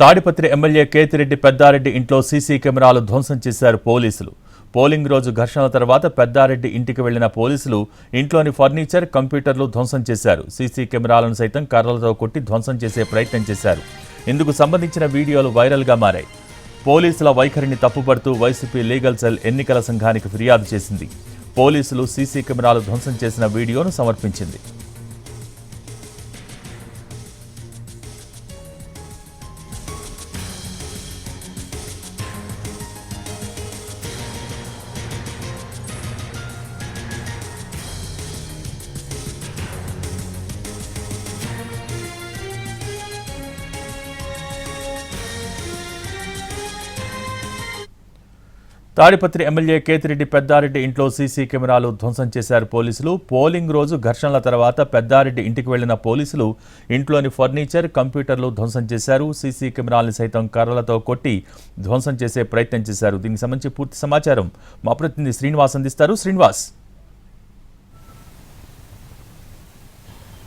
Tadipatri MLA Kethireddy Peddareddy ఇంట్లో CC కెమెరాలు ధ్వంసం చేశారు పోలీసులు. పోలింగ్ రోజు ఘర్షణల తర్వాత పెద్దారెడ్డి ఇంటికి వెళ్లిన పోలీసులు ఇంట్లోని ఫర్నిచర్, కంప్యూటర్లు ధ్వంసం చేశారు. సీసీ కెమెరాలను సైతం కర్రలతో కొట్టి ధ్వంసం చేసే ప్రయత్నం చేశారు. ఇందుకు సంబంధించిన వీడియోలు వైరల్గా మారాయి. పోలీసుల వైఖరిని తప్పుపడుతూ వైసీపీ లీగల్ సెల్ ఎన్నికల సంఘానికి ఫిర్యాదు చేసింది. పోలీసులు సీసీ కెమెరాలు ధ్వంసం చేసిన వీడియోను సమర్పించింది. తాడిపత్రి ఎమ్మెల్యే కేతిరెడ్డి పెద్దారెడ్డి ఇంట్లో సీసీ కెమెరాలు ధ్వంసం చేశారు పోలీసులు. పోలింగ్ రోజు ఘర్షణల తర్వాత పెద్దారెడ్డి ఇంటికి వెళ్లిన పోలీసులు ఇంట్లోని ఫర్నిచర్, కంప్యూటర్లు ధ్వంసం చేశారు. సీసీ కెమెరాలను సైతం కర్రలతో కొట్టి ధ్వంసం చేసే ప్రయత్నం చేశారు. దీనికి సంబంధించి పూర్తి సమాచారం మా ప్రతినిధి శ్రీనివాస్ అందిస్తారు. శ్రీనివాస్,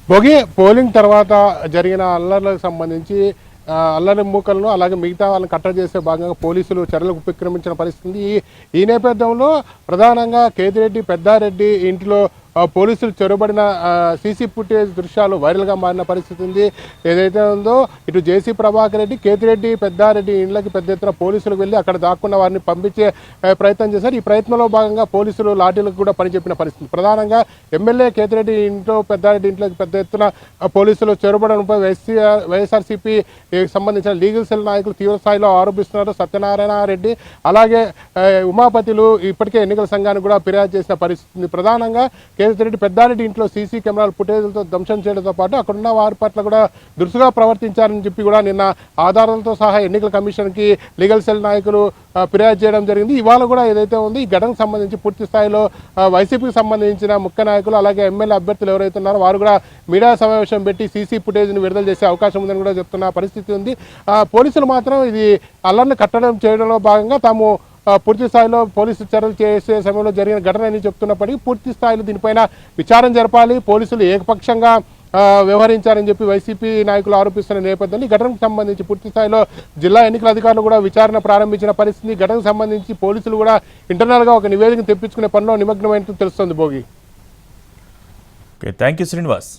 భోగి పోలింగ్ తర్వాత జరిగిన అల్లర్లకు సంబంధించి అల్లరి మూకలను అలాగే మిగతా వాళ్ళని కట్టడి చేసే భాగంగా పోలీసులు చర్యలకు ఉపక్రమించిన పరిస్థితి. ఈ నేపథ్యంలో ప్రధానంగా కేతిరెడ్డి పెద్దారెడ్డి ఇంట్లో పోలీసులు చొరబడిన సీసీ ఫుటేజ్ దృశ్యాలు వైరల్గా మారిన పరిస్థితి ఉంది. ఏదైతే ఉందో ఇటు జేసీ ప్రభాకర్ రెడ్డి, కేతిరెడ్డి పెద్దారెడ్డి ఇండ్లకి పెద్ద ఎత్తున పోలీసులు వెళ్ళి అక్కడ దాక్కున్న వారిని పంపించే ప్రయత్నం చేశారు. ఈ ప్రయత్నంలో భాగంగా పోలీసులు లాఠీలకు కూడా పనిచెప్పిన పరిస్థితి. ప్రధానంగా ఎమ్మెల్యే కేతిరెడ్డి ఇంట్లో పెద్దారెడ్డి ఇంట్లోకి పెద్ద ఎత్తున పోలీసులు చొరబడంపై వైఎస్ఆర్సీపీ సంబంధించిన లీగల్ సెల్ నాయకులు తీవ్ర స్థాయిలో ఆరోపిస్తున్నారు. సత్యనారాయణ రెడ్డి అలాగే ఉమాపతిలు ఇప్పటికే ఎన్నికల సంఘానికి కూడా ఫిర్యాదు చేసిన పరిస్థితి. ప్రధానంగా కేతిరెడ్డి పెద్దారెడ్డి ఇంట్లో సీసీ కెమెరాల ఫుటేజ్లతో ధ్వంసం చేయడంతో పాటు అక్కడున్న వారి పట్ల కూడా దురుసుగా ప్రవర్తించారని చెప్పి కూడా నిన్న ఆధారాలతో సహా ఎన్నికల కమిషన్కి లీగల్ సెల్ నాయకులు ఫిర్యాదు చేయడం జరిగింది. ఇవాళ కూడా ఏదైతే ఉంది ఈ ఘటనకు సంబంధించి పూర్తి స్థాయిలో వైసీపీకి సంబంధించిన ముఖ్య నాయకులు అలాగే ఎమ్మెల్యే అభ్యర్థులు ఎవరైతే ఉన్నారో వారు కూడా మీడియా సమావేశం పెట్టి సీసీ ఫుటేజ్ని విడుదల చేసే అవకాశం ఉందని కూడా చెప్తున్న పరిస్థితి ఉంది. పోలీసులు మాత్రం ఇది అల్లర్ని కట్టడం చేయడంలో భాగంగా తాము పూర్తి స్థాయిలో పోలీసు చర్యలు చేసే సమయంలో జరిగిన ఘటన అని చెప్తున్నప్పటికీ పూర్తి స్థాయిలో దీనిపైన విచారణ జరపాలి, పోలీసులు ఏకపక్షంగా వ్యవహరించారని చెప్పి వైసీపీ నాయకులు ఆరోపిస్తున్న నేపథ్యంలో ఈ ఘటనకు సంబంధించి పూర్తి స్థాయిలో జిల్లా ఎన్నికల అధికారులు కూడా విచారణ ప్రారంభించిన పరిస్థితి. ఘటనకు సంబంధించి పోలీసులు కూడా ఇంటర్నల్గా ఒక నివేదిక తెప్పించుకునే పనిలో నిమగ్నమైనట్టు తెలుస్తోంది. Bhogi, thank you Srinivas.